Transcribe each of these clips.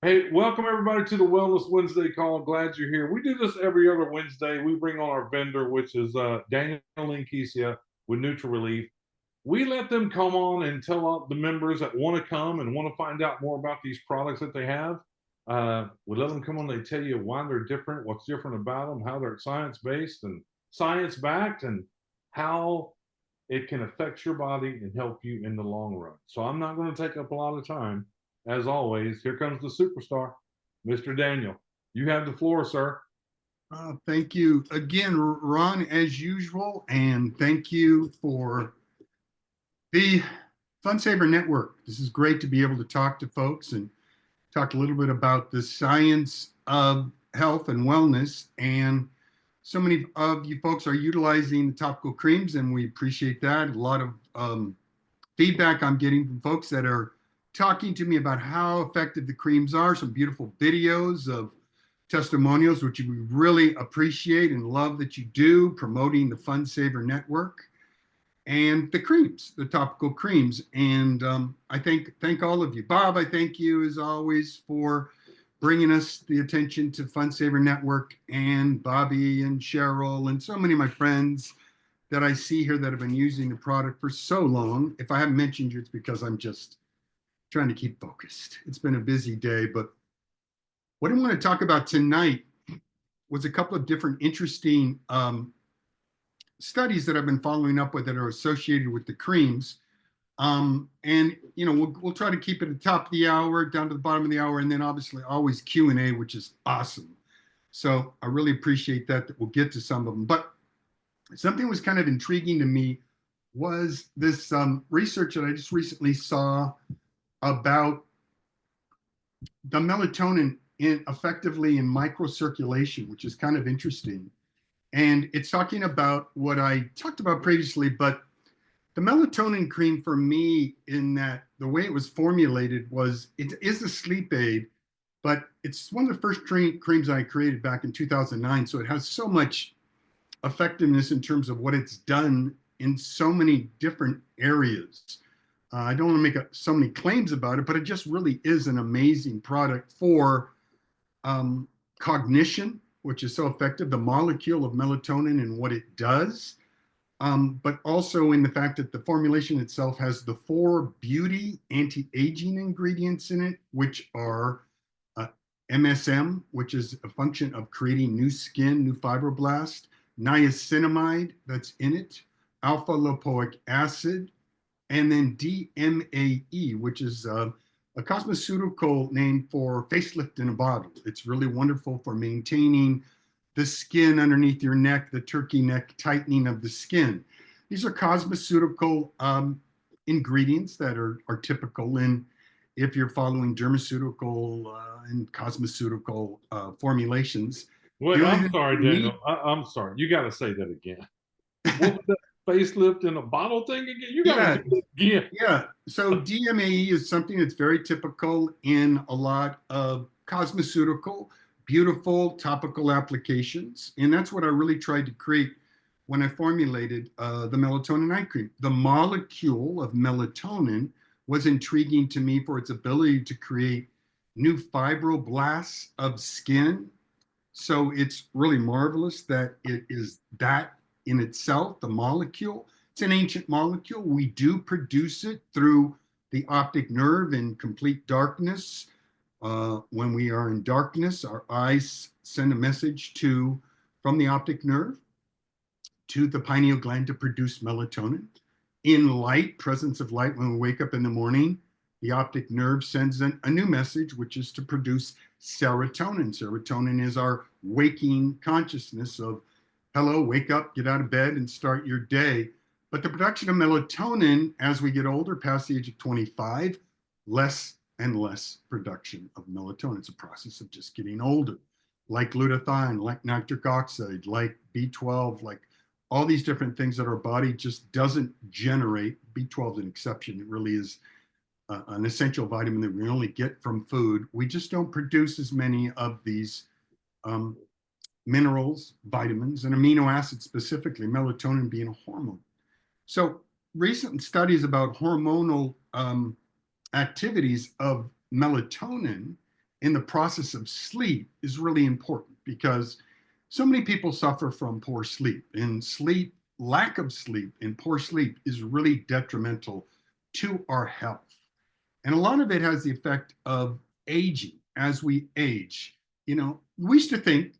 Hey, welcome everybody to the Wellness Wednesday call. Glad you're here. We do this every other Wednesday. We bring on our vendor, which is Daniel and Kesia with Neutral Relief. We let them come on and tell the members that want to come and want to find out more about these products that they have. We let them come on. They tell you why they're different, what's different about them, how they're science based and science backed, and how it can affect your body and help you in the long run. So I'm not going to take up a lot of time. As always, here comes the superstar, Mr. Daniel. You have the floor, sir. Thank you again, Ron, as usual, and thank you for the Fun Saver Network. This is great to be able to talk to folks and talk a little bit about the science of health and wellness. And so many of you folks are utilizing the topical creams, and we appreciate that. A lot of feedback I'm getting from folks that are talking to me about how effective the creams are. Some beautiful videos of testimonials, which we really appreciate and love that you do, promoting the Fun Saver Network and the creams, the topical creams. And I thank all of you. Bob, I thank you as always for bringing us the attention to Fun Saver Network, and Bobby and Cheryl and so many of my friends that I see here that have been using the product for so long. If I haven't mentioned you, it's because I'm just trying to keep focused. It's been a busy day, but what I want to talk about tonight was a couple of different interesting studies that I've been following up with that are associated with the creams. And we'll try to keep it at the top of the hour, down to the bottom of the hour, and then obviously always Q&A, which is awesome. So I really appreciate that we'll get to some of them. But something was kind of intriguing to me was this research that I just recently saw about the melatonin effectively in microcirculation, which is kind of interesting. And it's talking about what I talked about previously, but the melatonin cream for me, in that the way it was formulated was, it is a sleep aid, but it's one of the first creams I created back in 2009. So it has so much effectiveness in terms of what it's done in so many different areas. I don't want to make so many claims about it, but it just really is an amazing product for cognition, which is so effective, the molecule of melatonin and what it does, but also in the fact that the formulation itself has the 4 beauty anti-aging ingredients in it, which are MSM, which is a function of creating new skin, new fibroblast, niacinamide that's in it, alpha lipoic acid, and then DMAE, which is a cosmeceutical name for facelift in a bottle. It's really wonderful for maintaining the skin underneath your neck, the turkey neck, tightening of the skin. These are cosmeceutical ingredients that are typical in, if you're following dermaceutical and cosmeceutical formulations. Wait, The only I'm thing sorry, you Daniel. need, I'm sorry. You got to say that again. What was that facelift in a bottle thing again? You got to yeah, do it again. yeah. So DMAE is something that's very typical in a lot of cosmeceutical, beautiful topical applications. And that's what I really tried to create when I formulated the melatonin night cream. The molecule of melatonin was intriguing to me for its ability to create new fibroblasts of skin. So it's really marvelous that it is that in itself, the molecule. It's an ancient molecule. We do produce it through the optic nerve in complete darkness. When we are in darkness, our eyes send a message from the optic nerve to the pineal gland to produce melatonin. In light, presence of light, when we wake up in the morning, the optic nerve sends a new message, which is to produce serotonin. Serotonin is our waking consciousness of, hello, wake up, get out of bed, and start your day. But the production of melatonin, as we get older, past the age of 25, less and less production of melatonin. It's a process of just getting older, like glutathione, like nitric oxide, like B12, like all these different things that our body just doesn't generate. B12 is an exception. It really is an essential vitamin that we only get from food. We just don't produce as many of these minerals, vitamins, and amino acids, specifically melatonin being a hormone. So recent studies about hormonal activities of melatonin in the process of sleep is really important because so many people suffer from poor sleep, and lack of sleep and poor sleep is really detrimental to our health. And a lot of it has the effect of aging as we age. I used to think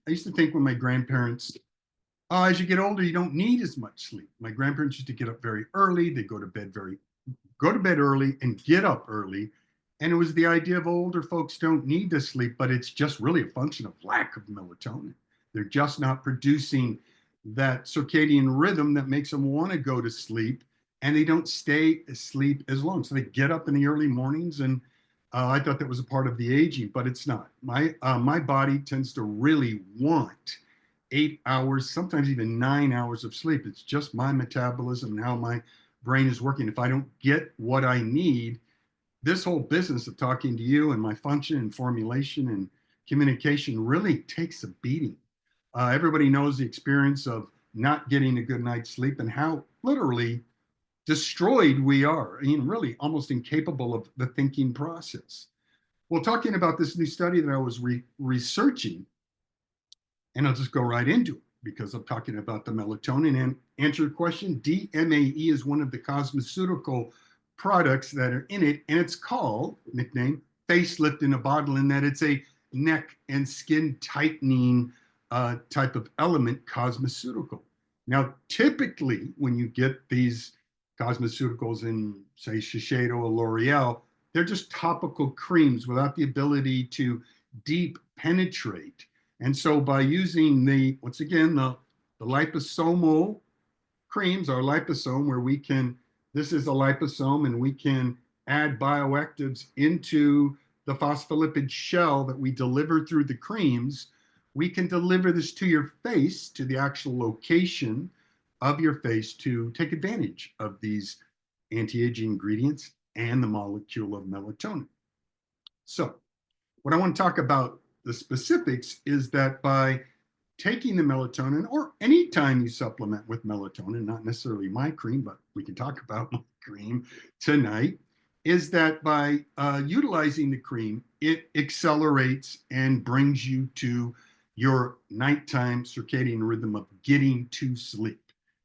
when my grandparents, as you get older, you don't need as much sleep. My grandparents used to get up very early. They go to bed early and get up early. And it was the idea of older folks don't need to sleep, but it's just really a function of lack of melatonin. They're just not producing that circadian rhythm that makes them want to go to sleep, and they don't stay asleep as long. So they get up in the early mornings, and I thought that was a part of the aging, but it's not. My body tends to really want 8 hours, sometimes even 9 hours of sleep. It's just my metabolism and how my brain is working. If I don't get what I need, this whole business of talking to you and my function and formulation and communication really takes a beating. Everybody knows the experience of not getting a good night's sleep and how literally destroyed we are, really almost incapable of the thinking process. Well, talking about this new study that I was researching, and I'll just go right into it because I'm talking about the melatonin and answer your question. DMAE is one of the cosmeceutical products that are in it, and it's called, nickname, Facelift in a bottle, in that it's a neck and skin tightening type of element cosmeceutical. Now, typically, when you get these cosmeceuticals in, say, Shiseido or L'Oreal, they're just topical creams without the ability to deep penetrate. And so by using once again, the liposomal creams, our liposome, this is a liposome, and we can add bioactives into the phospholipid shell that we deliver through the creams. We can deliver this to your face, to the actual location of your face, to take advantage of these anti-aging ingredients and the molecule of melatonin. So what I want to talk about, the specifics, is that by taking the melatonin, or anytime you supplement with melatonin, not necessarily my cream, but we can talk about my cream tonight, is that by utilizing the cream, it accelerates and brings you to your nighttime circadian rhythm of getting to sleep.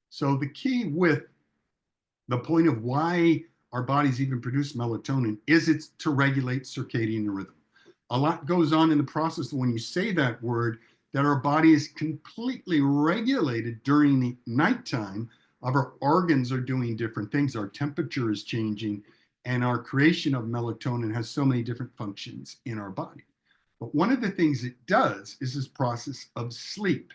So the key with the point of why our bodies even produce melatonin is it's to regulate circadian rhythm. A lot goes on in the process when you say that word, that our body is completely regulated during the nighttime. Our organs are doing different things. Our temperature is changing, and our creation of melatonin has so many different functions in our body. But one of the things it does is this process of sleep.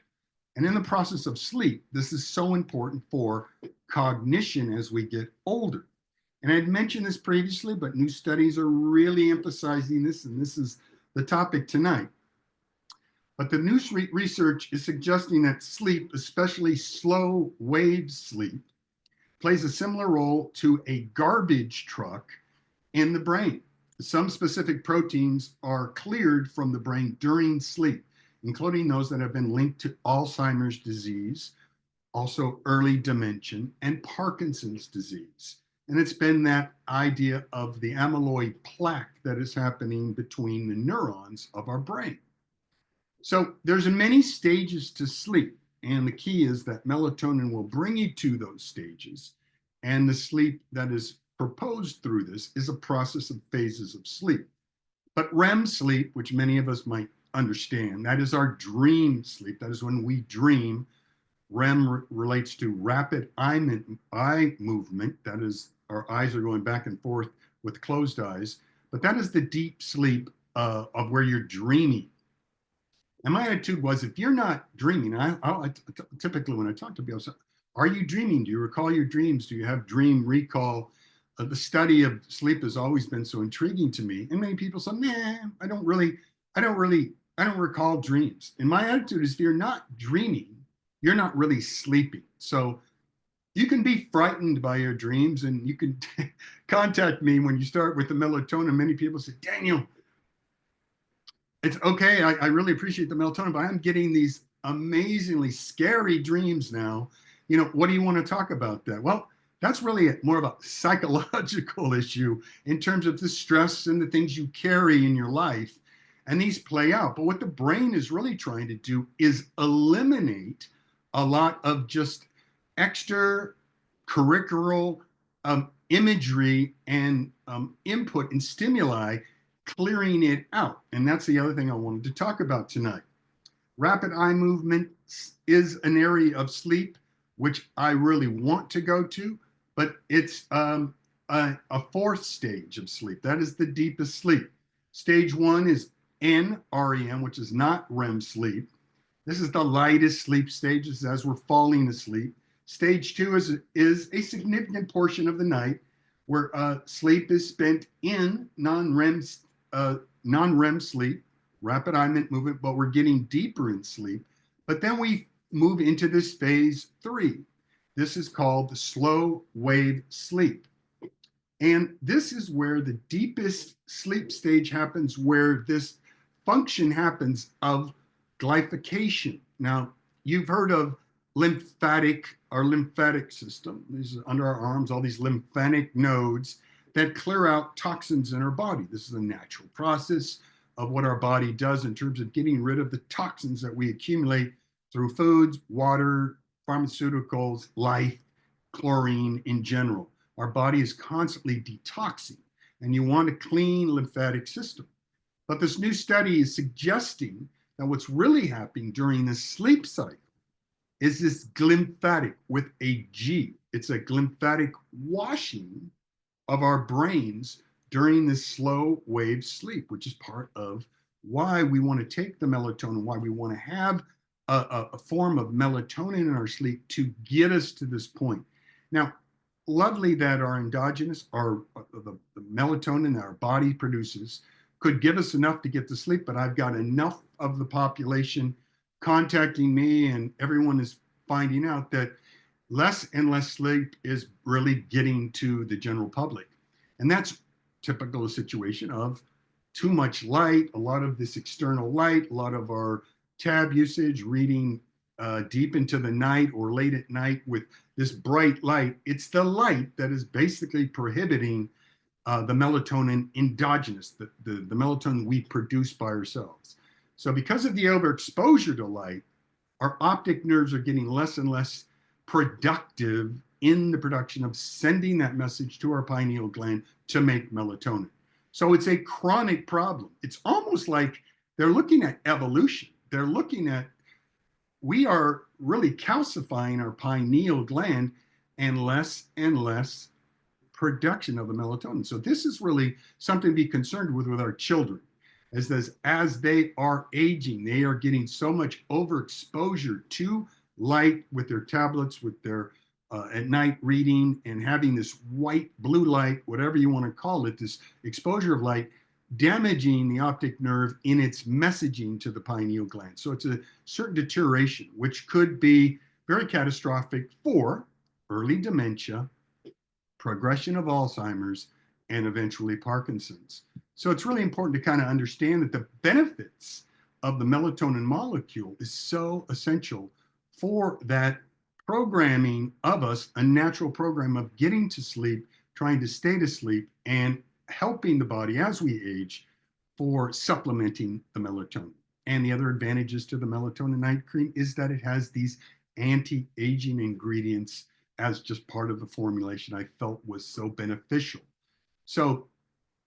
And in the process of sleep, this is so important for cognition as we get older. And I had mentioned this previously, but new studies are really emphasizing this, and this is the topic tonight. But the new research is suggesting that sleep, especially slow wave sleep, plays a similar role to a garbage truck in the brain. Some specific proteins are cleared from the brain during sleep, including those that have been linked to Alzheimer's disease, also early dementia, and Parkinson's disease. And it's been that idea of the amyloid plaque that is happening between the neurons of our brain. So there's many stages to sleep, and the key is that melatonin will bring you to those stages, and the sleep that is proposed through this is a process of phases of sleep. But REM sleep, which many of us might understand, that is our dream sleep. That is when we dream. REM relates to rapid eye movement. That is, our eyes are going back and forth with closed eyes. But that is the deep sleep of where you're dreaming. And my attitude was, if you're not dreaming, typically when I talk to people, I say, are you dreaming? Do you recall your dreams? Do you have dream recall? The study of sleep has always been so intriguing to me. And many people say, nah, I don't recall dreams. And my attitude is, if you're not dreaming, you're not really sleeping. So you can be frightened by your dreams, and you can contact me when you start with the melatonin. Many people say, Daniel, it's okay. I really appreciate the melatonin, but I'm getting these amazingly scary dreams now. What do you want to talk about that? Well, that's really more of a psychological issue in terms of the stress and the things you carry in your life. And these play out. But what the brain is really trying to do is eliminate a lot of just extra curricular imagery and input and stimuli, clearing it out. And that's the other thing I wanted to talk about tonight. Rapid eye movement is an area of sleep which I really want to go to, but it's a fourth stage of sleep. That is the deepest sleep. Stage one is NREM, which is not REM sleep. This is the lightest sleep stages as we're falling asleep. Stage two is a significant portion of the night where sleep is spent in non-REM sleep, rapid eye movement, but we're getting deeper in sleep. But then we move into this phase three. This is called the slow wave sleep. And this is where the deepest sleep stage happens, where this function happens of glycation. Now, you've heard of our lymphatic system. These are under our arms, all these lymphatic nodes that clear out toxins in our body. This is a natural process of what our body does in terms of getting rid of the toxins that we accumulate through foods, water, pharmaceuticals, life, chlorine in general. Our body is constantly detoxing, and you want a clean lymphatic system. But this new study is suggesting that what's really happening during the sleep cycle is this glymphatic with a G. It's a glymphatic washing of our brains during this slow wave sleep, which is part of why we want to take the melatonin, why we want to have a form of melatonin in our sleep to get us to this point. Now, lovely that our endogenous, the melatonin that our body produces could give us enough to get to sleep, but I've got enough of the population contacting me, and everyone is finding out that less and less sleep is really getting to the general public. And that's typical situation of too much light, a lot of this external light, a lot of our tab usage, reading deep into the night or late at night with this bright light. It's the light that is basically prohibiting the melatonin endogenous, the melatonin we produce by ourselves. So because of the overexposure to light, our optic nerves are getting less and less productive in the production of sending that message to our pineal gland to make melatonin. So it's a chronic problem. It's almost like they're looking at evolution. They're looking at, we are really calcifying our pineal gland and less production of the melatonin. So this is really something to be concerned with our children. As they are aging, they are getting so much overexposure to light with their tablets, with their at night reading, and having this white, blue light, whatever you want to call it, this exposure of light, damaging the optic nerve in its messaging to the pineal gland. So it's a certain deterioration, which could be very catastrophic for early dementia, progression of Alzheimer's, and eventually Parkinson's. So it's really important to kind of understand that the benefits of the melatonin molecule is so essential for that programming of us, a natural program of getting to sleep, trying to stay to sleep, and helping the body as we age for supplementing the melatonin. And the other advantages to the melatonin night cream is that it has these anti-aging ingredients as just part of the formulation I felt was so beneficial. So,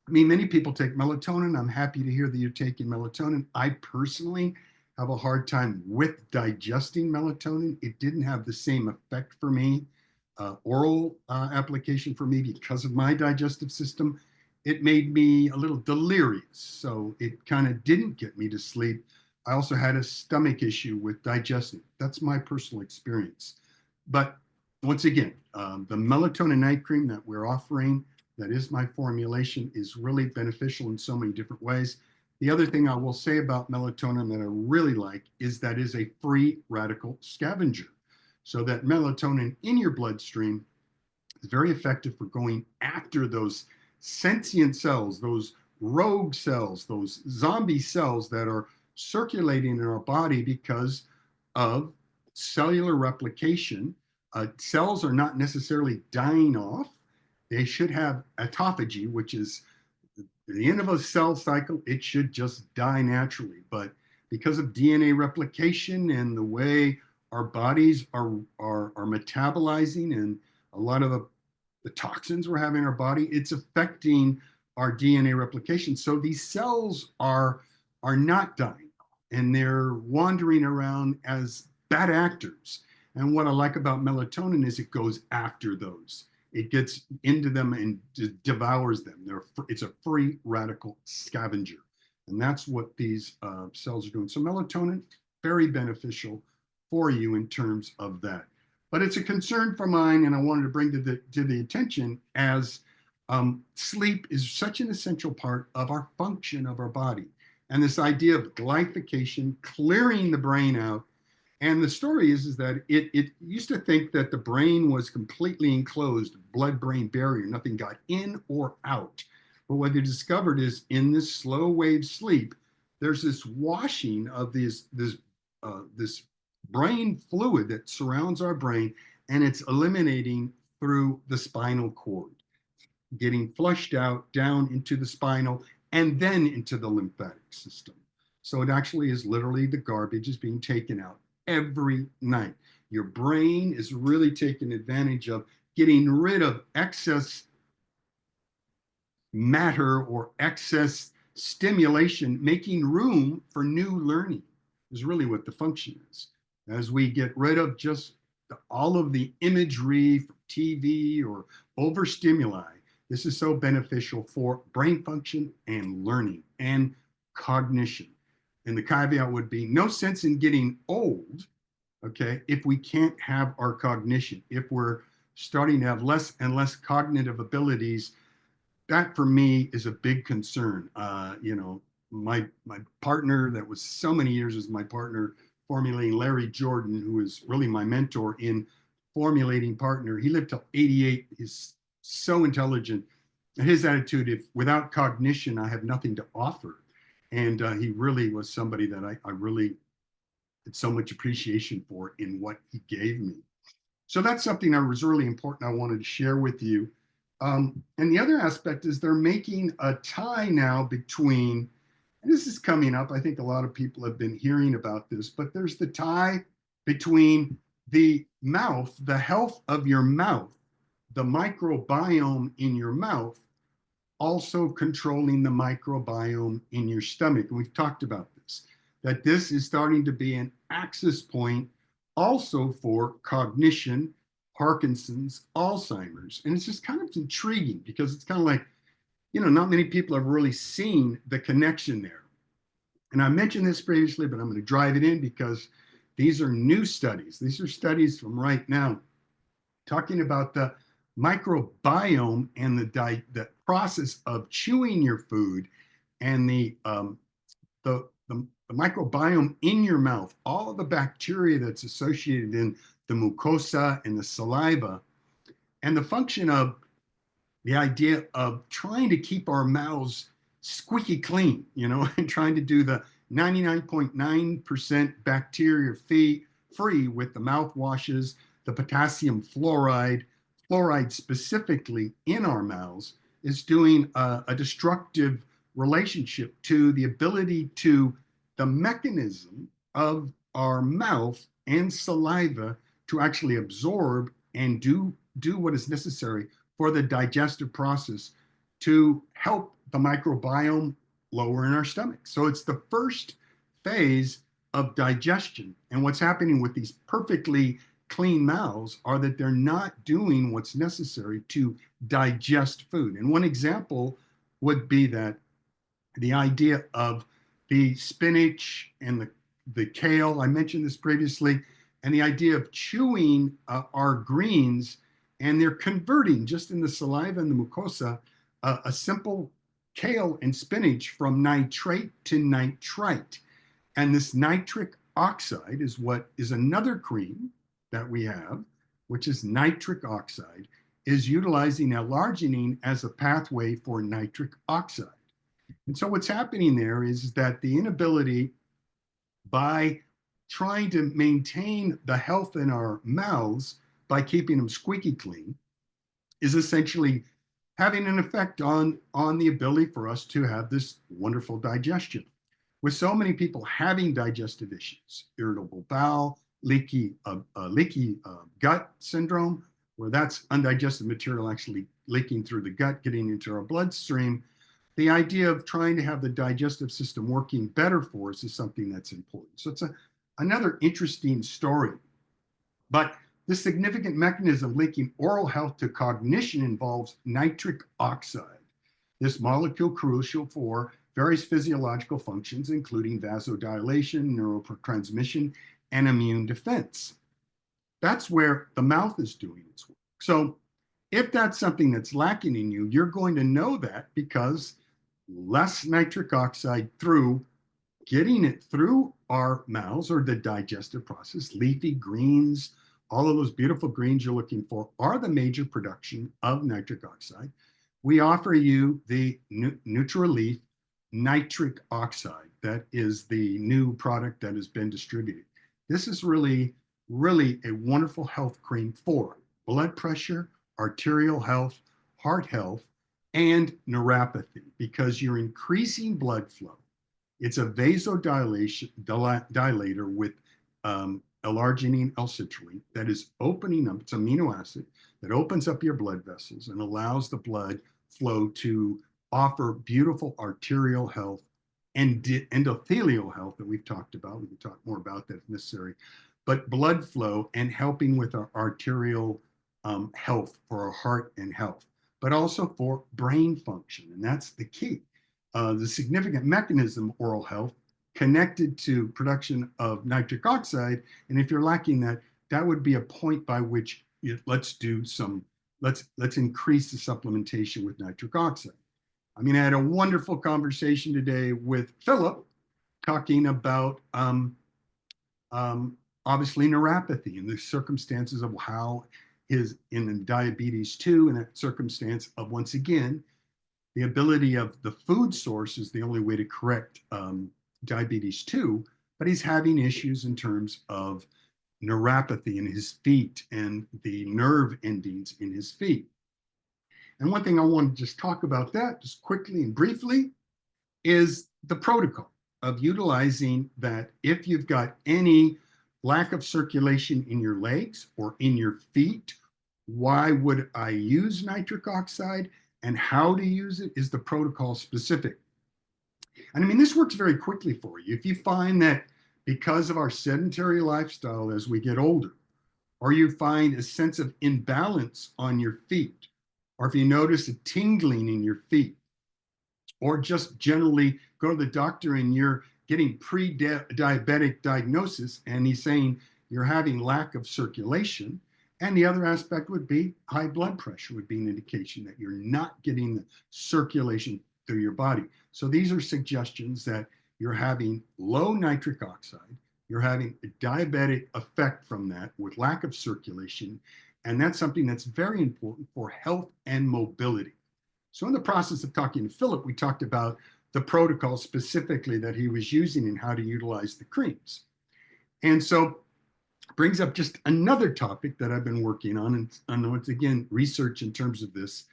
I mean, many people take melatonin. I'm happy to hear that you're taking melatonin. I personally have a hard time with digesting melatonin. It didn't have the same effect for me, oral application for me, because of my digestive system. It made me a little delirious, so it kind of didn't get me to sleep. I also had a stomach issue with digesting. That's my personal experience. But once again, the melatonin night cream that we're offering, that is my formulation, is really beneficial in so many different ways. The other thing I will say about melatonin that I really like is that it is a free radical scavenger. So that melatonin in your bloodstream is very effective for going after those sentient cells, those rogue cells, those zombie cells that are circulating in our body because of cellular replication. Cells are not necessarily dying off. They should have autophagy, which is At the end of a cell cycle, it should just die naturally. But because of DNA replication and the way our bodies are metabolizing and a lot of the toxins we're having in our body, it's affecting our DNA replication. So these cells are not dying and they're wandering around as bad actors. And what I like about melatonin is it goes after those. It gets into them and devours them. It's a free radical scavenger. And that's what these cells are doing. So melatonin, very beneficial for you in terms of that. But it's a concern for mine, and I wanted to bring to the attention as sleep is such an essential part of our function of our body. And this idea of glycation, clearing the brain out. And the story is that it used to think that the brain was completely enclosed, blood-brain barrier, nothing got in or out. But what they discovered is in this slow wave sleep, there's this washing of this brain fluid that surrounds our brain, and it's eliminating through the spinal cord, getting flushed out down into the spinal and then into the lymphatic system. So it actually is literally the garbage is being taken out every night. Your brain is really taking advantage of getting rid of excess matter or excess stimulation, making room for new learning is really what the function is. As we get rid of just all of the imagery from TV or overstimuli, this is so beneficial for brain function and learning and cognition. And the caveat would be no sense in getting old, okay, if we can't have our cognition, if we're starting to have less and less cognitive abilities. That for me is a big concern. My partner that was so many years as my partner formulating, Larry Jordan, who is really my mentor in formulating partner. He lived till 88. He's so intelligent. His attitude, if without cognition, I have nothing to offer. And he really was somebody that I really had so much appreciation for in what he gave me. So that's something that was really important I wanted to share with you. And the other aspect is they're making a tie now between, and this is coming up, I think a lot of people have been hearing about this, but there's the tie between the mouth, the health of your mouth, the microbiome in your mouth, also controlling the microbiome in your stomach. And we've talked about this, that this is starting to be an access point also for cognition, Parkinson's, Alzheimer's. And it's just kind of intriguing because it's kind of like, not many people have really seen the connection there. And I mentioned this previously, but I'm going to drive it in because these are new studies. These are studies from right now talking about the microbiome and the process of chewing your food and the microbiome in your mouth, all of the bacteria that's associated in the mucosa and the saliva, and the function of the idea of trying to keep our mouths squeaky clean, and trying to do the 99.9% bacteria free with the mouthwashes, the potassium fluoride specifically in our mouths is doing a destructive relationship to the ability to the mechanism of our mouth and saliva to actually absorb and do what is necessary for the digestive process to help the microbiome lower in our stomach. So it's the first phase of digestion. And what's happening with these perfectly clean mouths are that they're not doing what's necessary to digest food. And one example would be that the idea of the spinach and the kale, I mentioned this previously, and the idea of chewing our greens, and they're converting just in the saliva and the mucosa a simple kale and spinach from nitrate to nitrite. And this nitric oxide is what is another cream that we have, which is nitric oxide, is utilizing L-arginine as a pathway for nitric oxide. And so what's happening there is that the inability, by trying to maintain the health in our mouths by keeping them squeaky clean, is essentially having an effect on the ability for us to have this wonderful digestion. With so many people having digestive issues, irritable bowel, leaky gut syndrome, where that's undigested material actually leaking through the gut, getting into our bloodstream, the idea of trying to have the digestive system working better for us is something that's important. So it's another interesting story. But the significant mechanism linking oral health to cognition involves nitric oxide. This molecule crucial for various physiological functions, including vasodilation, neurotransmission, and immune defense. That's where the mouth is doing its work. So if that's something that's lacking in you, you're going to know that because less nitric oxide through getting it through our mouths or the digestive process, leafy greens, all of those beautiful greens you're looking for are the major production of nitric oxide. We offer you the Nutrilief nitric oxide. That is the new product that has been distributed. This is really, really a wonderful health cream for blood pressure, arterial health, heart health, and neuropathy because you're increasing blood flow. It's a vasodilator with L-arginine L-citrulline that is opening up, it's amino acid that opens up your blood vessels and allows the blood flow to offer beautiful arterial health and endothelial health that we've talked about. We can talk more about that if necessary, but blood flow and helping with our arterial health for our heart and health, but also for brain function. And that's the key. The significant mechanism, oral health, connected to production of nitric oxide. And if you're lacking that, that would be a point by which let's increase the supplementation with nitric oxide. I mean, I had a wonderful conversation today with Philip talking about obviously neuropathy and the circumstances of how in diabetes 2 and that circumstance of, once again, the ability of the food source is the only way to correct diabetes 2, but he's having issues in terms of neuropathy in his feet and the nerve endings in his feet. And one thing I want to just talk about that just quickly and briefly is the protocol of utilizing that if you've got any lack of circulation in your legs or in your feet, why would I use nitric oxide and how to use it is the protocol specific. And I mean, this works very quickly for you. If you find that because of our sedentary lifestyle as we get older, or you find a sense of imbalance on your feet, or if you notice a tingling in your feet, or just generally go to the doctor and you're getting pre-diabetic diagnosis and he's saying you're having lack of circulation. And the other aspect would be high blood pressure would be an indication that you're not getting the circulation through your body. So these are suggestions that you're having low nitric oxide, you're having a diabetic effect from that with lack of circulation. And that's something that's very important for health and mobility. So in the process of talking to Philip, we talked about the protocol specifically that he was using and how to utilize the creams. And so brings up just another topic that I've been working on, and once again, research in terms of this,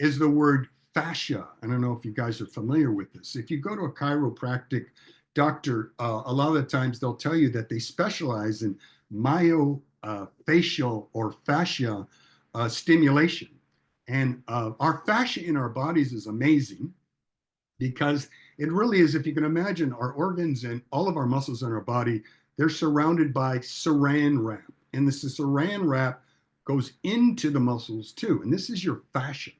is the word fascia. I don't know if you guys are familiar with this. If you go to a chiropractic doctor, a lot of the times they'll tell you that they specialize in myofascial or fascia stimulation. And our fascia in our bodies is amazing because it really is, if you can imagine, our organs and all of our muscles in our body, they're surrounded by saran wrap. And this saran wrap goes into the muscles too. And this is your fascia.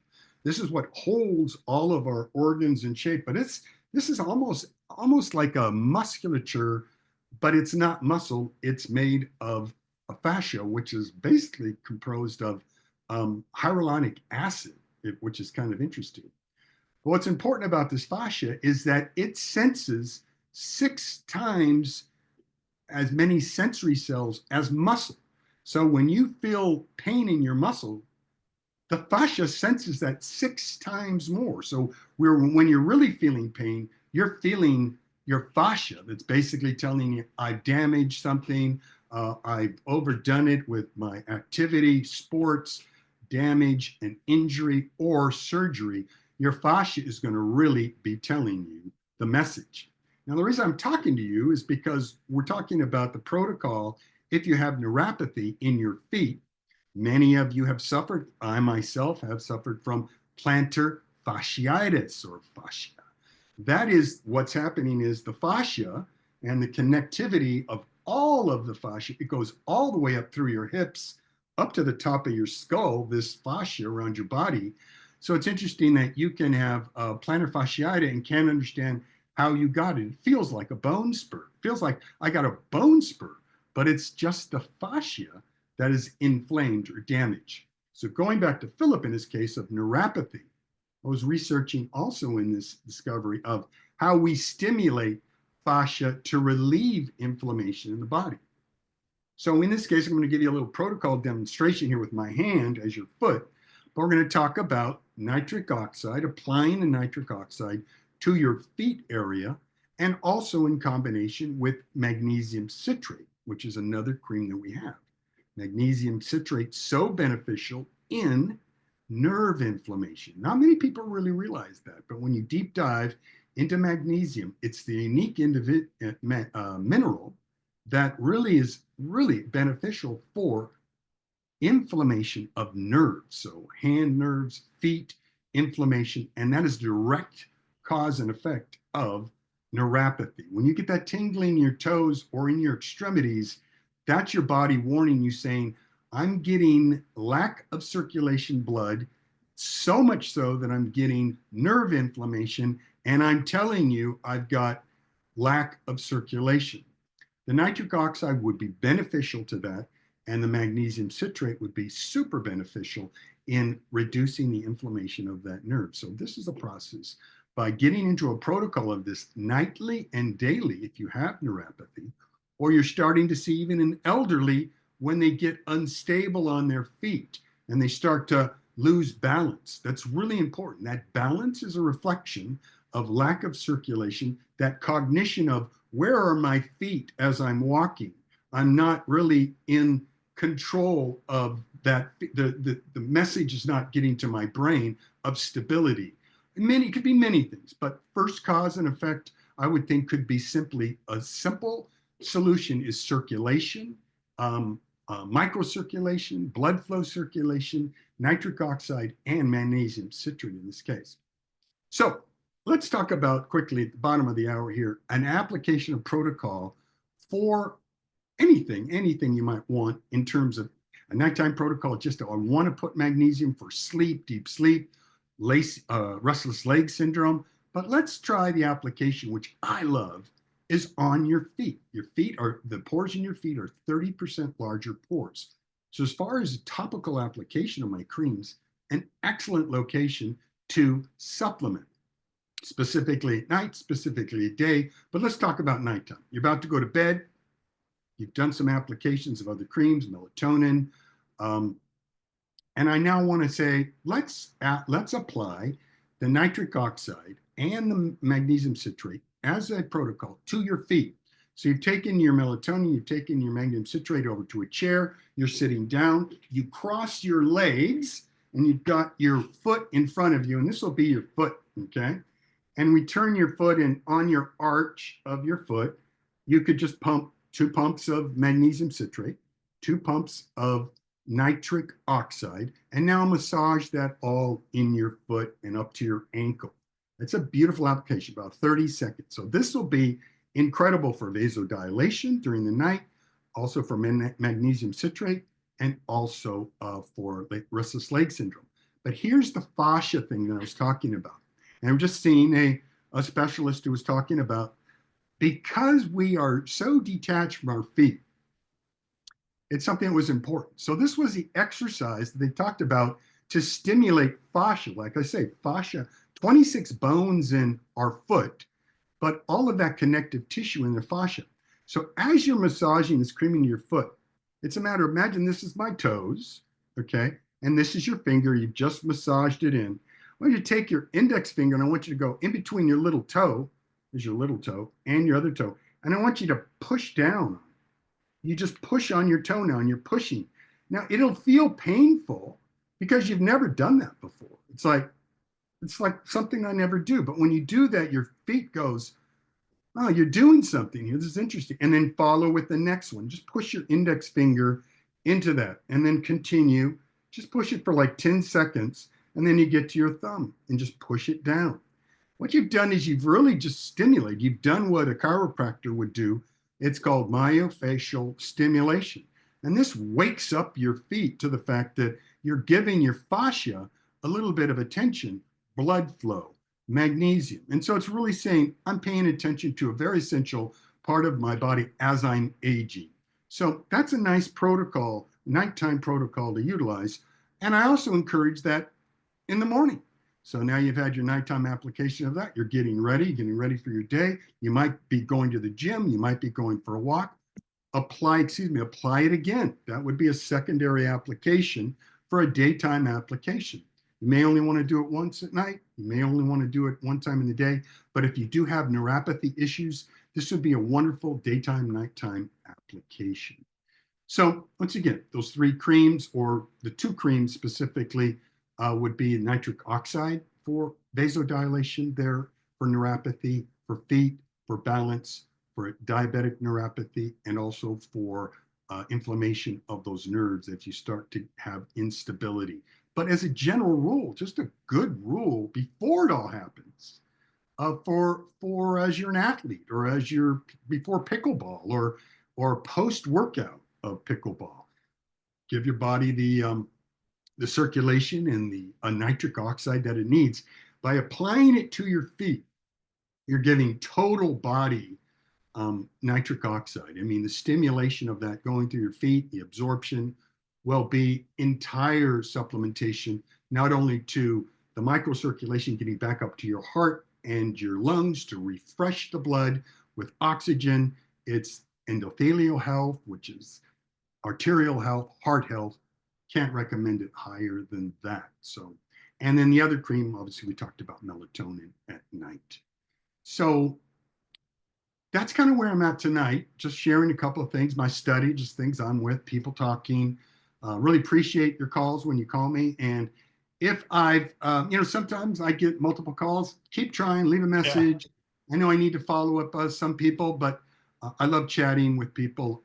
This is what holds all of our organs in shape. But this is almost like a musculature, but it's not muscle. It's made of a fascia, which is basically composed of hyaluronic acid, which is kind of interesting. But what's important about this fascia is that it senses 6 times as many sensory cells as muscle. So when you feel pain in your muscle, the fascia senses that 6 times more. So when you're really feeling pain, you're feeling your fascia that's basically telling you, I've damaged something, I've overdone it with my activity, sports, damage, an injury, or surgery, your fascia is going to really be telling you the message. Now, the reason I'm talking to you is because we're talking about the protocol if you have neuropathy in your feet. Many of you have suffered, I myself have suffered from plantar fasciitis or fascia. That is what's happening is the fascia and the connectivity of all of the fascia, it goes all the way up through your hips, up to the top of your skull, this fascia around your body. So it's interesting that you can have plantar fasciitis and can't understand how you got it. It feels like a bone spur. It feels like I got a bone spur, but it's just the fascia that is inflamed or damaged. So going back to Philip in his case of neuropathy, I was researching also in this discovery of how we stimulate fascia to relieve inflammation in the body. So in this case, I'm going to give you a little protocol demonstration here with my hand as your foot, but we're going to talk about nitric oxide, applying the nitric oxide to your feet area, and also in combination with magnesium citrate, which is another cream that we have. Magnesium citrate, so beneficial in nerve inflammation. Not many people really realize that, but when you deep dive into magnesium, it's the unique mineral that really is really beneficial for inflammation of nerves. So hand nerves, feet, inflammation, and that is direct cause and effect of neuropathy. When you get that tingling in your toes or in your extremities, that's your body warning you saying, I'm getting lack of circulation blood, so much so that I'm getting nerve inflammation, and I'm telling you I've got lack of circulation. The nitric oxide would be beneficial to that, and the magnesium citrate would be super beneficial in reducing the inflammation of that nerve. So this is a process. By getting into a protocol of this nightly and daily, if you have neuropathy, or you're starting to see even an elderly when they get unstable on their feet and they start to lose balance. That's really important. That balance is a reflection of lack of circulation, that cognition of where are my feet as I'm walking? I'm not really in control of that. The message is not getting to my brain of stability. It could be many things, but first cause and effect, I would think could be simply a simple solution is circulation, microcirculation, blood flow circulation, nitric oxide, and magnesium citrate in this case. So let's talk about quickly at the bottom of the hour here, an application of protocol for anything you might want in terms of a nighttime protocol. Just I want to put magnesium for sleep, deep sleep, restless leg syndrome. But let's try the application, which I love, is on your feet. Your feet are, the pores in your feet are 30% larger pores. So as far as topical application of my creams, an excellent location to supplement, specifically at night, specifically at day. But let's talk about nighttime. You're about to go to bed. You've done some applications of other creams, melatonin. And I now want to say, let's apply the nitric oxide and the magnesium citrate as a protocol to your feet. So you've taken your melatonin, you've taken your magnesium citrate over to a chair, you're sitting down, you cross your legs, and you've got your foot in front of you, and this will be your foot, okay? And we turn your foot in on your arch of your foot. You could just pump 2 pumps of magnesium citrate, 2 pumps of nitric oxide, and now massage that all in your foot and up to your ankle. It's a beautiful application, about 30 seconds. So this will be incredible for vasodilation during the night, also for magnesium citrate, and also for restless leg syndrome. But here's the fascia thing that I was talking about. And I'm just seeing a specialist who was talking about, because we are so detached from our feet, it's something that was important. So this was the exercise that they talked about to stimulate fascia. Like I say, fascia, 26 bones in our foot, but all of that connective tissue in the fascia. So as you're massaging this cream into your foot, it's a matter of, imagine this is my toes, okay? And this is your finger, you've just massaged it in. I want you to take your index finger and I want you to go in between your little toe, there's your little toe, and your other toe. And I want you to push down. You just push on your toe now and you're pushing. Now it'll feel painful, because you've never done that before. It's like something I never do. But when you do that, your feet goes, oh, you're doing something here. This is interesting. And then follow with the next one. Just push your index finger into that and then continue. Just push it for like 10 seconds. And then you get to your thumb and just push it down. What you've done is you've really just stimulated. You've done what a chiropractor would do. It's called myofascial stimulation. And this wakes up your feet to the fact that you're giving your fascia a little bit of attention, blood flow, magnesium. And so it's really saying, I'm paying attention to a very essential part of my body as I'm aging. So that's a nice protocol, nighttime protocol to utilize. And I also encourage that in the morning. So now you've had your nighttime application of that. You're getting ready for your day. You might be going to the gym. You might be going for a walk. Apply it again. That would be a secondary application for a daytime application. You may only want to do it once at night. You may only want to do it one time in the day. But if you do have neuropathy issues, this would be a wonderful daytime, nighttime application. So once again, those 3 creams, or the 2 creams specifically, would be nitric oxide for vasodilation there, for neuropathy, for feet, for balance, for diabetic neuropathy, and also for inflammation of those nerves if you start to have instability. But as a general rule, just a good rule before it all happens, for as you're an athlete, or as you're before pickleball, or post workout of pickleball, give your body the circulation and the nitric oxide that it needs. By applying it to your feet, you're giving total body nitric oxide. I mean, the stimulation of that going through your feet, the absorption, will be entire supplementation, not only to the microcirculation getting back up to your heart and your lungs to refresh the blood with oxygen. It's endothelial health, which is arterial health, heart health. Can't recommend it higher than that. So, and then the other cream, obviously, we talked about melatonin at night. So that's kind of where I'm at tonight, just sharing a couple of things, my study, just things I'm with, people talking. Really appreciate your calls when you call me. And if sometimes I get multiple calls, keep trying, leave a message. Yeah. I know I need to follow up some people, but I love chatting with people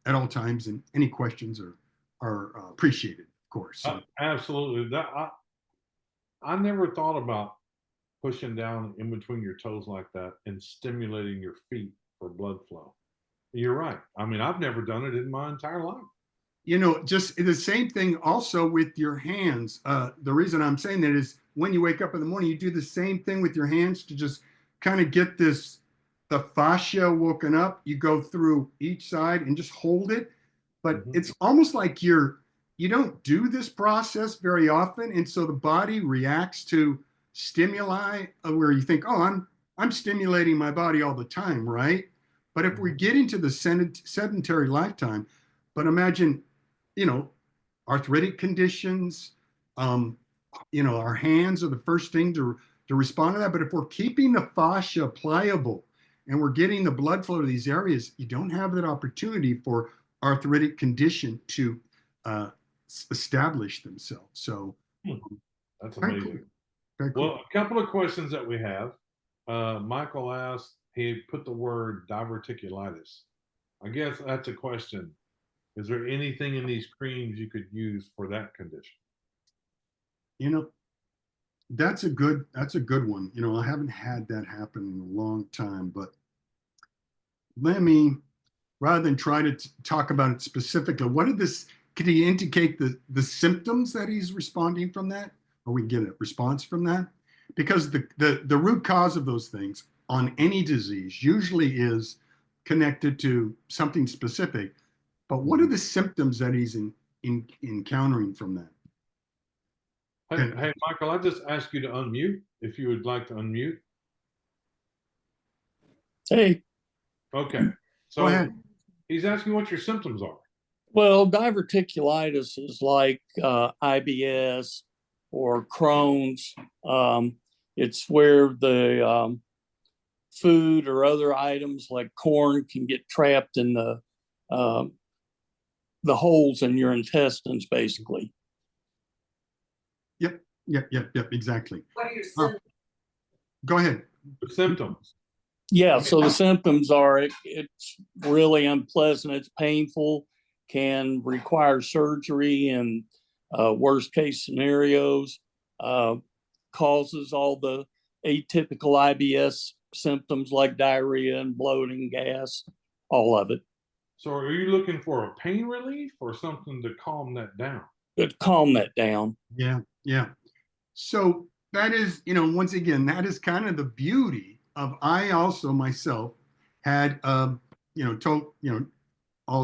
at all times, and any questions are appreciated, of course. So. Absolutely. I never thought about pushing down in between your toes like that and stimulating your feet for blood flow. You're right. I mean, I've never done it in my entire life. Just the same thing also with your hands. The reason I'm saying that is when you wake up in the morning, you do the same thing with your hands to just kind of get the fascia woken up. You go through each side and just hold it. But it's almost like you don't do this process very often. And so the body reacts to stimuli where you think, oh, I'm stimulating my body all the time, right? But if we get into the sedentary lifetime, but imagine, arthritic conditions, our hands are the first thing to respond to that. But if we're keeping the fascia pliable and we're getting the blood flow to these areas, you don't have that opportunity for arthritic condition to establish themselves. So that's amazing. Cool. Well, a couple of questions that we have. Michael asked, he put the word diverticulitis. I guess that's a question. Is there anything in these creams you could use for that condition? That's a good one. I haven't had that happen in a long time, but rather than try to talk about it specifically, could he indicate the symptoms that he's responding from that? Or we get a response from that? Because the root cause of those things on any disease usually is connected to something specific. But what are the symptoms that he's encountering from that? Hey, Michael, I just asked you to unmute if you would like to unmute. Hey. Okay. So go ahead. He's asking what your symptoms are. Well, diverticulitis is like IBS or Crohn's. It's where the food or other items like corn can get trapped in the holes in your intestines, basically. Yep, exactly. What are your Uh, symptoms? Go ahead. The symptoms. Yeah, so the symptoms are it's really unpleasant, it's painful, can require surgery in worst case scenarios, uh, causes all the atypical IBS symptoms like diarrhea and bloating, gas, all of it. So are you looking for a pain relief or something to calm that down? It calm that down. Yeah. So that is, once again, that is kind of the beauty of, I also myself had, all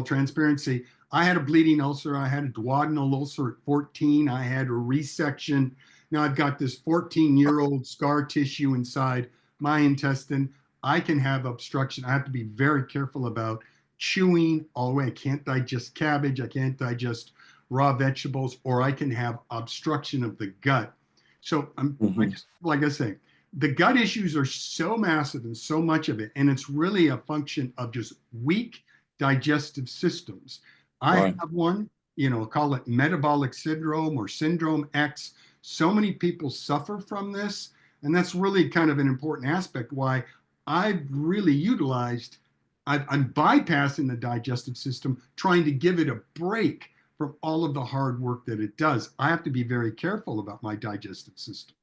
transparency. I had a bleeding ulcer. I had a duodenal ulcer at 14. I had a resection. Now I've got this 14-year-old scar tissue inside my intestine. I can have obstruction. I have to be very careful about chewing all the way. I can't digest cabbage. I can't digest raw vegetables, or I can have obstruction of the gut. So like I say, the gut issues are so massive and so much of it, and it's really a function of just weak digestive systems. I have one, call it metabolic syndrome or syndrome X. So many people suffer from this, and that's really kind of an important aspect why I've really utilized, I'm bypassing the digestive system, trying to give it a break from all of the hard work that it does. I have to be very careful about my digestive system.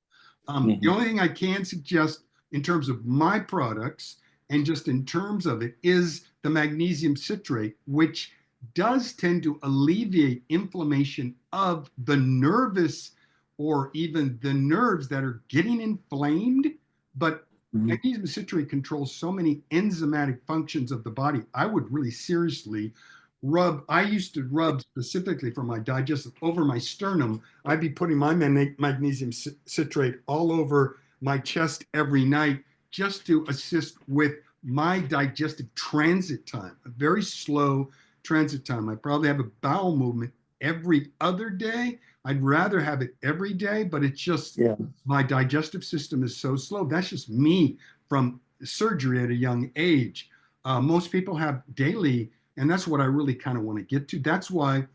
The only thing I can suggest in terms of my products and just in terms of it is the magnesium citrate, which does tend to alleviate inflammation of the nervous or even the nerves that are getting inflamed. But magnesium citrate controls so many enzymatic functions of the body. I would really seriously rub. I used to rub specifically for my digestive over my sternum. I'd be putting my magnesium citrate all over my chest every night just to assist with my digestive transit time, a very slow transit time. I probably have a bowel movement every other day. I'd rather have it every day, but it's just my digestive system is so slow. That's just me from surgery at a young age. Most people have daily, and that's what I really kind of want to get to. That's why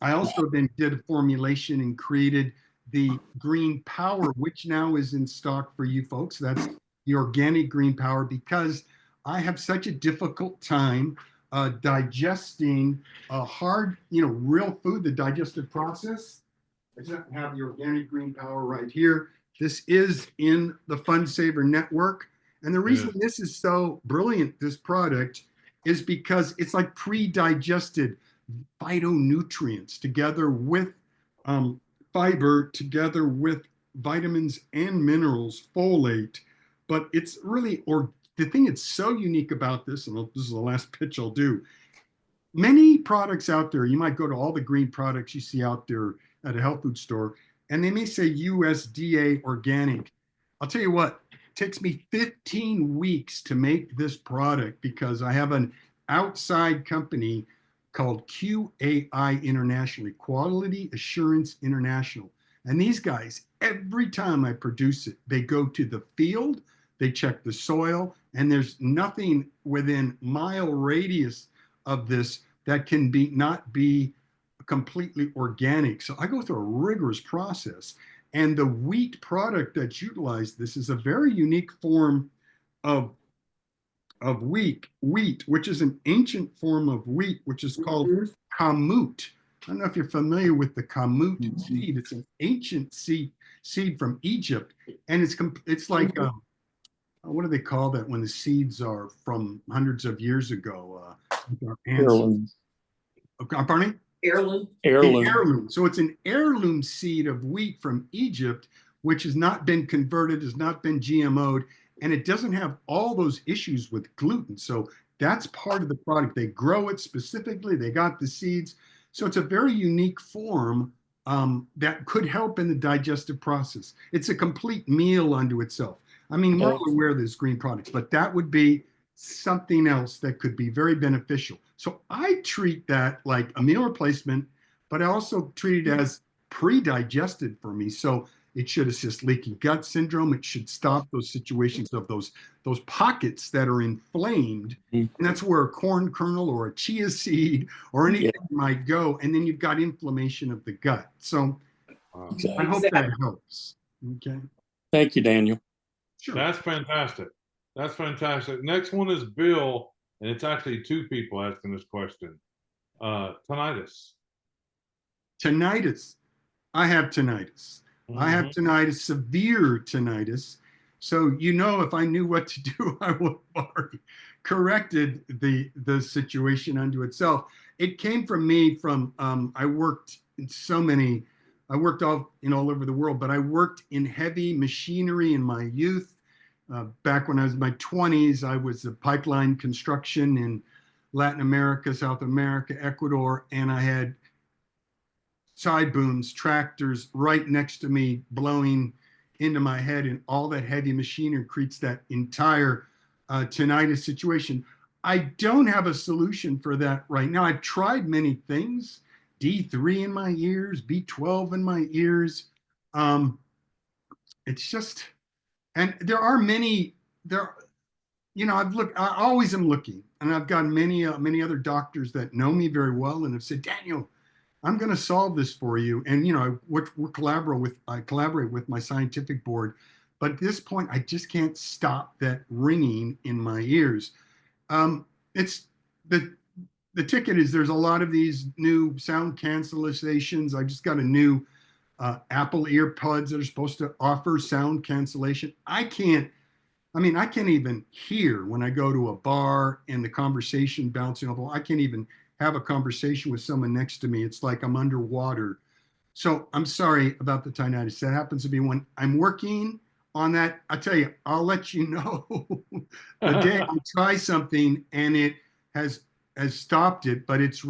I also then did a formulation and created the green power, which now is in stock for you folks. That's the organic green power, because I have such a difficult time digesting a hard, real food, the digestive process. I just have the organic green power right here. This is in the Fund Saver Network. And the reason this is so brilliant, this product, is because it's like pre-digested phytonutrients together with fiber, together with vitamins and minerals, folate. But it's really, or the thing that's so unique about this, and this is the last pitch I'll do, many products out there, you might go to all the green products you see out there at a health food store, and they may say USDA organic. I'll tell you what, it takes me 15 weeks to make this product because I have an outside company called QAI International, Quality Assurance International. And these guys, every time I produce it, they go to the field, they check the soil, and there's nothing within mile radius of this that can not be completely organic. So I go through a rigorous process. And the wheat product that's utilized, this is a very unique form of wheat, which is an ancient form of wheat, which is called kamut. I don't know if you're familiar with the kamut seed. It's an ancient seed from Egypt, and it's like what do they call that when the seeds are from hundreds of years ago? Heirloom. Pardon me? Heirloom. Heirloom. So it's an heirloom seed of wheat from Egypt, which has not been converted, has not been GMO'd, and it doesn't have all those issues with gluten. So that's part of the product. They grow it specifically. They got the seeds. So it's a very unique form that could help in the digestive process. It's a complete meal unto itself. I mean, we're all aware of these green products, but that would be something else that could be very beneficial. So I treat that like a meal replacement, but I also treat it as pre-digested for me. So it should assist leaky gut syndrome. It should stop those situations of those pockets that are inflamed. And that's where a corn kernel or a chia seed or anything might go. And then you've got inflammation of the gut. So Okay. I hope that helps. Okay. Thank you, Daniel. Sure. That's fantastic. That's fantastic. Next one is Bill, and it's actually two people asking this question. Tinnitus. Tinnitus. I have tinnitus. I have tinnitus, severe tinnitus. So, if I knew what to do, I would have already corrected the situation unto itself. It came from me from, I worked in I worked all over the world, but I worked in heavy machinery in my youth. Back when I was in my 20s, I was a pipeline construction in Latin America, South America, Ecuador, and I had side booms, tractors right next to me blowing into my head, and all that heavy machinery creates that entire tinnitus situation. I don't have a solution for that right now. I've tried many things, D3 in my ears, B12 in my ears. It's just, and there are many, I've looked, I always am looking, and I've got many other doctors that know me very well and have said, Daniel, I'm going to solve this for you. And, I collaborate with my scientific board, but at this point, I just can't stop that ringing in my ears. It's the ticket is there's a lot of these new sound cancellations. I just got a new Apple earbuds that are supposed to offer sound cancellation. I can't even hear when I go to a bar and the conversation bouncing off. I can't even have a conversation with someone next to me. It's like I'm underwater. So I'm sorry about the tinnitus. That happens to be when I'm working on that. I tell you, I'll let you know the day I try something and it has stopped it, but it's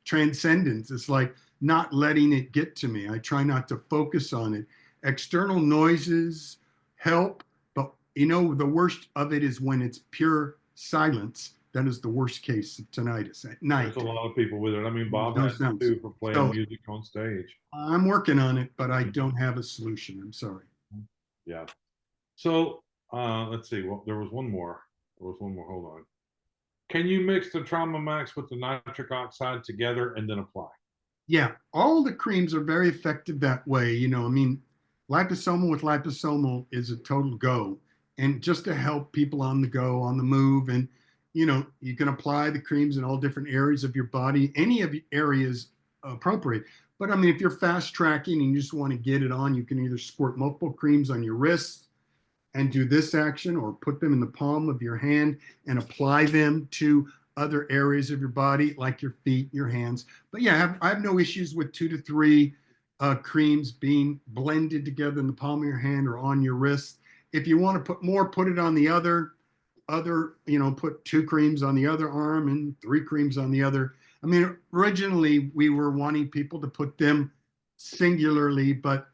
transcendence. It's like not letting it get to me. I try not to focus on it. External noises help, but the worst of it is when it's pure silence. That is the worst case of tinnitus at night. There's a lot of people with it. I mean, Bob has it too for playing music on stage. I'm working on it, but I don't have a solution. I'm sorry. Yeah. So let's see. Well, there was one more. Hold on. Can you mix the Trauma Max with the nitric oxide together and then apply? Yeah, all the creams are very effective that way. Liposomal with liposomal is a total go. And just to help people on the go, on the move, and you can apply the creams in all different areas of your body, any of the areas appropriate. But if you're fast tracking and you just want to get it on, you can either squirt multiple creams on your wrists and do this action, or put them in the palm of your hand and apply them to other areas of your body, like your feet, your hands. But yeah, I have no issues with 2 to 3 creams being blended together in the palm of your hand or on your wrist. If you want to put more, put it on the other, put 2 creams on the other arm and 3 creams on the other. Originally we were wanting people to put them singularly, but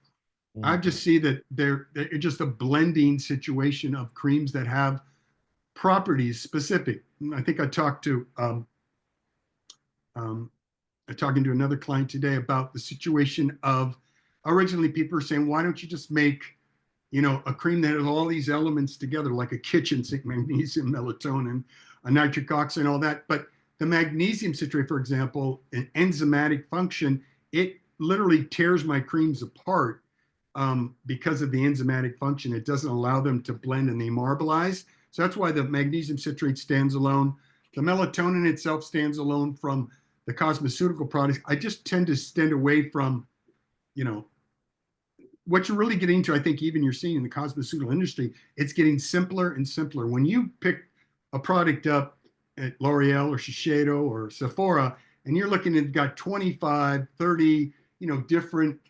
I just see that they're just a blending situation of creams that have properties specific. I think I talked to talking to another client today about the situation of, originally people were saying, why don't you just make a cream that has all these elements together, like a kitchen sink, magnesium, melatonin, a nitric oxide, and all that. But the magnesium citrate, for example, an enzymatic function, it literally tears my creams apart because of the enzymatic function. It doesn't allow them to blend and they marbleize. So that's why the magnesium citrate stands alone. The melatonin itself stands alone from the cosmeceutical products. I just tend to stand away from, what you're really getting to. I think even you're seeing in the cosmeceutical industry, it's getting simpler and simpler. When you pick a product up at L'Oreal or Shiseido or Sephora, and you're looking at, got 25, 30, different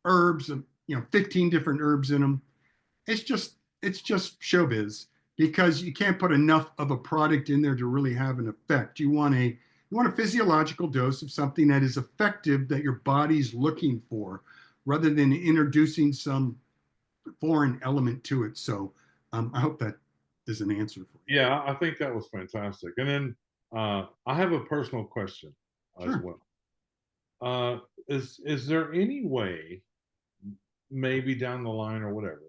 herbs, 15 different herbs in them. It's just showbiz, because you can't put enough of a product in there to really have an effect. You want a physiological dose of something that is effective, that your body's looking for, rather than introducing some foreign element to it. So I hope that is an answer for you. Yeah, I think that was fantastic. And then I have a personal question as Sure. well. Is there any way, maybe down the line or whatever,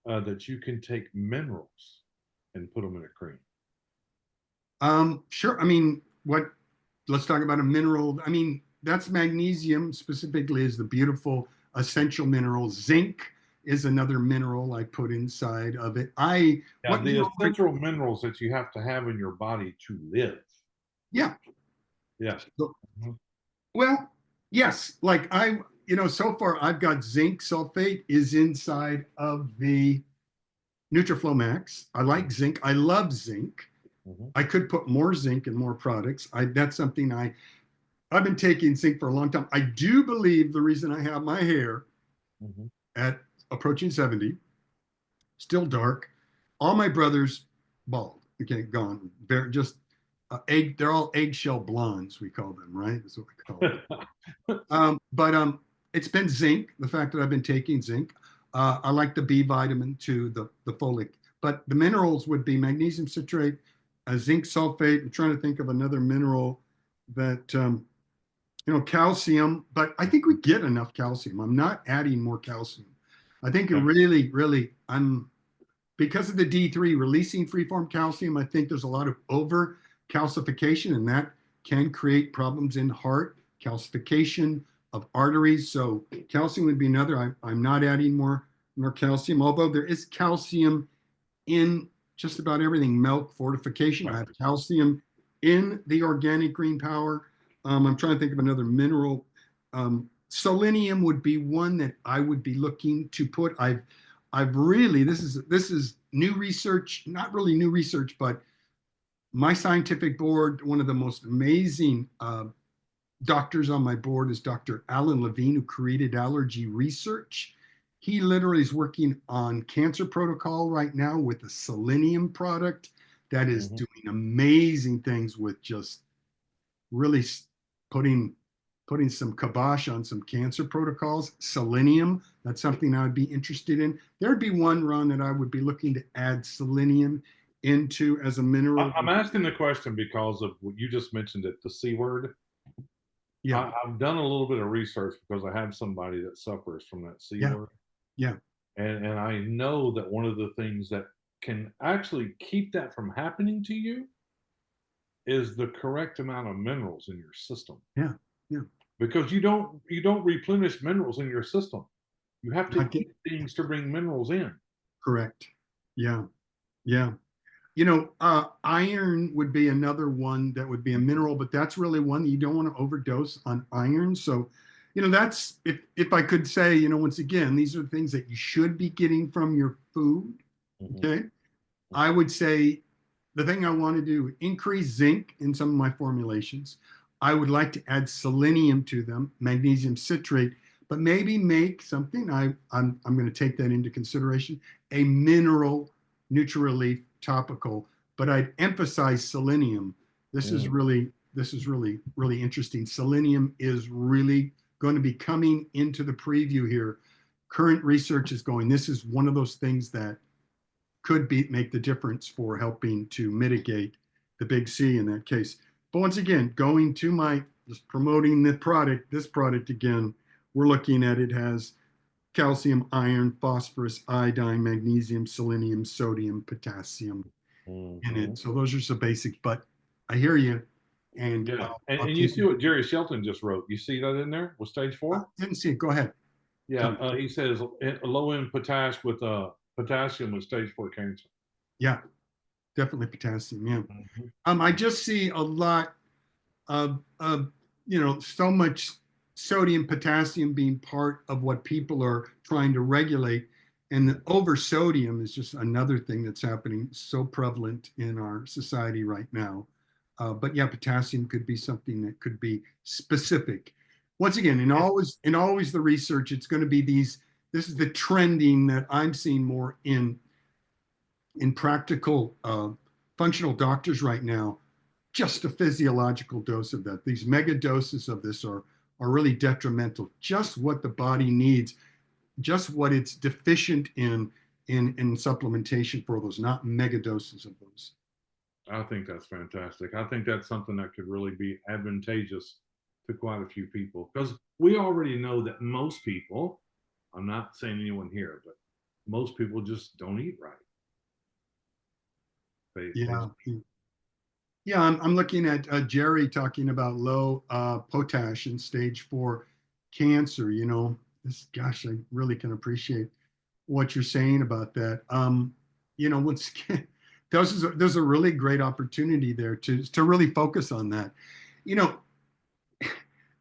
that you can take minerals and put them in a cream? Sure. Let's talk about a mineral. that's magnesium specifically is the beautiful essential mineral. Zinc is another mineral I put inside of it. Yeah, the essential minerals that you have to have in your body to live. Yeah. Yes. So, Mhm. well, yes, like so far I've got zinc sulfate is inside of the Nutriflow Max. I like zinc. I love zinc. Mhm. I could put more zinc in more products. That's something I've been taking zinc for a long time. I do believe the reason I have my hair Mhm. at approaching 70, still dark, all my brothers bald. Okay, gone. They're just egg. They're all eggshell blondes. We call them, right? That's what we call them. But it's been zinc. The fact that I've been taking zinc. I like the B vitamin too, the folic. But the minerals would be magnesium citrate, zinc sulfate. I'm trying to think of another mineral that calcium. But I think we get enough calcium. I'm not adding more calcium. I think it Okay. really, really, I'm because of the D3 releasing freeform calcium. I think there's a lot of over calcification, and that can create problems in heart, calcification of arteries. So calcium would be another. I'm not adding more calcium, although there is calcium in just about everything. Milk, fortification. I Right. have calcium in the organic green power. I'm trying to think of another mineral. Selenium would be one that I would be looking to put. I've really this is new research, not really new research, but my scientific board, one of the most amazing doctors on my board is Dr. Alan Levine, who created allergy research. He literally is working on cancer protocol right now with a selenium product that is Mhm. doing amazing things with just really putting putting some kibosh on some cancer protocols. Selenium, that's something I would be interested in. There'd be one, Ron, that I would be looking to add selenium into as a mineral. I'm asking the question because of what you just mentioned it, the C word. Yeah, I've done a little bit of research because I have somebody that suffers from that C yeah, word. yeah. And I know that one of the things that can actually keep that from happening to you is the correct amount of minerals in your system. Yeah, yeah. Because you don't replenish minerals in your system. You have to Not get eat things to bring minerals in. correct. Yeah, yeah. Iron would be another one that would be a mineral, but that's really one that you don't want to overdose on iron. So, that's if I could say, once again, these are things that you should be getting from your food. Mhm. Okay. I would say the thing I want to do, increase zinc in some of my formulations. I would like to add selenium to them, magnesium citrate, but maybe make something. I'm going to take that into consideration. A mineral Nutri-Relief topical, but I'd emphasize selenium. Mm. This is really really interesting. Selenium is really going to be coming into the preview here. Current research is going. This is one of those things that could make the difference for helping to mitigate the big C in that case. But once again, going to just promoting this product again, we're looking at it has calcium, iron, phosphorus, iodine, magnesium, selenium, sodium, potassium in Mhm. it. So those are some basics, but I hear you. And Yeah. And, I'll and you keep, see what Jerry Shelton just wrote. You see that in there with stage I 4? didn't see it. Go ahead. Yeah. Tell me. He says low in potassium with stage 4 cancer. Yeah, definitely potassium. Yeah. Mhm. I just see a lot of so much sodium potassium being part of what people are trying to regulate, and the over sodium is just another thing that's happening so prevalent in our society right now. But yeah, potassium could be something that could be specific. Once again, in always the research, it's going to be these. This is the trending that I'm seeing more in practical functional doctors right now. Just a physiological dose of that. These mega doses of this are really detrimental. Just what the body needs, just what it's deficient in supplementation for those, not mega doses of those. I think that's fantastic. I think that's something that could really be advantageous to quite a few people because we already know that most people, I'm not saying anyone here, but most people just don't eat right. They Yeah, Yeah, I'm looking at Jerry talking about low potash in stage 4 cancer. Gosh, I really can appreciate what you're saying about that. Once again, there's a really great opportunity there to really focus on that. You know,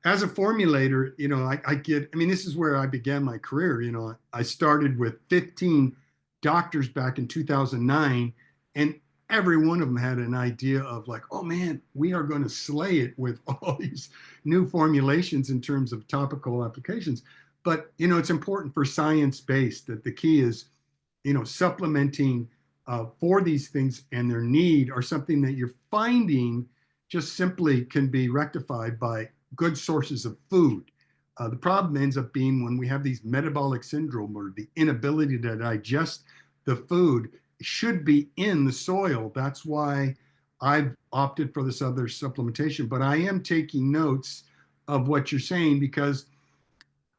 as a formulator, I mean, this is where I began my career. I started with 15 doctors back in 2009, and every one of them had an idea of like, oh man, we are going to slay it with all these new formulations in terms of topical applications. But, it's important for science-based that the key is, supplementing for these things and their need are something that you're finding just simply can be rectified by good sources of food. The problem ends up being when we have these metabolic syndrome or the inability to digest the food should be in the soil. That's why I've opted for this other supplementation. But I am taking notes of what you're saying because,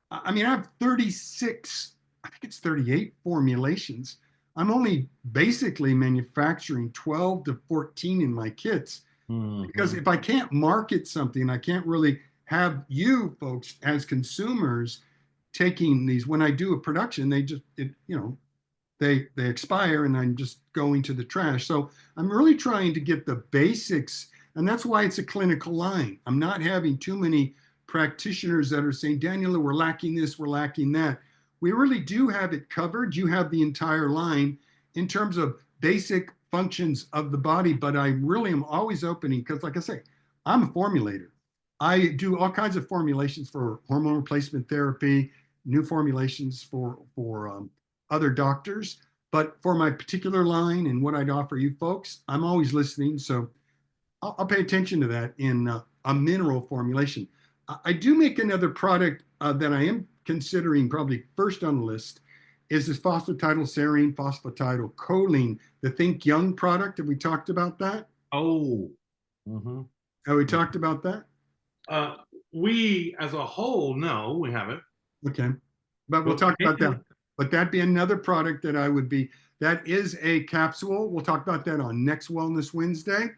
I mean, I have 36, I think it's 38 formulations. I'm only basically manufacturing 12 to 14 in my kits because if I can't market something, I can't really have you folks as consumers taking these. When I do a production, they expire and I'm just going to the trash. So I'm really trying to get the basics, and that's why it's a clinical line. I'm not having too many practitioners that are saying, Daniel, we're lacking this, we're lacking that. We really do have it covered. You have the entire line in terms of basic functions of the body, but I really am always opening because, like I say, I'm a formulator. I do all kinds of formulations for hormone replacement therapy, new formulations for other doctors. But for my particular line and what I'd offer you folks, I'm always listening. So I'll pay attention to that in a mineral formulation. I do make another product that I am considering probably first on the list is this phosphatidylserine, phosphatidylcholine, the Think Young product. Have we talked about that? Oh, Have we talked about that? We as a whole, no, we haven't. Okay. But we'll talk about that. But that'd be another product that is a capsule. We'll talk about that on next Wellness Wednesday.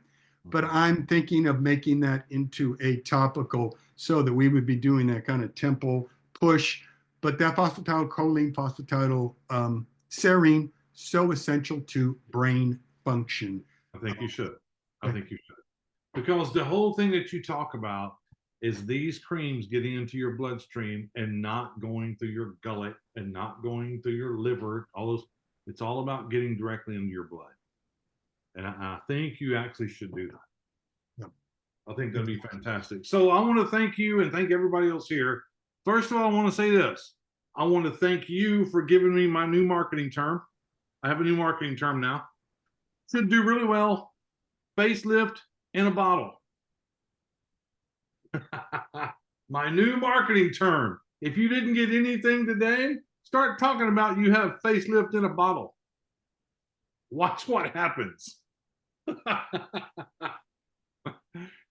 But I'm thinking of making that into a topical so that we would be doing that kind of temple push. But that phosphatidylcholine, phosphatidylserine, so essential to brain function. I think you should. I think you should. Because the whole thing that you talk about is these creams getting into your bloodstream and not going through your gullet and not going through your liver. It's all about getting directly into your blood. And I think you actually should do that. Yep. I think that'd be fantastic. So I want to thank you and thank everybody else here. First of all, I want to say this. I want to thank you for giving me my new marketing term. I have a new marketing term now. Should do really well. Facelift in a bottle. My new marketing term. If you didn't get anything today, start talking about you have facelift in a bottle. Watch what happens.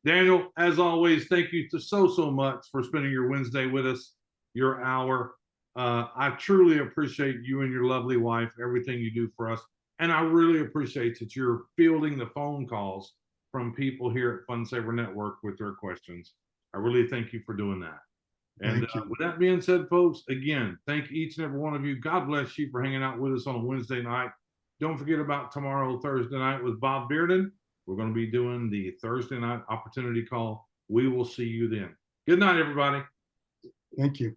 Daniel, as always, thank you so much for spending your Wednesday with us, your hour. I truly appreciate you and your lovely wife, everything you do for us. And I really appreciate that you're fielding the phone calls from people here at Fun Saver Network with their questions. I really thank you for doing that. And with that being said, folks, again, thank each and every one of you. God bless you for hanging out with us on a Wednesday night. Don't forget about tomorrow, Thursday night with Bob Bearden. We're going to be doing the Thursday night opportunity call. We will see you then. Good night, everybody. Thank you.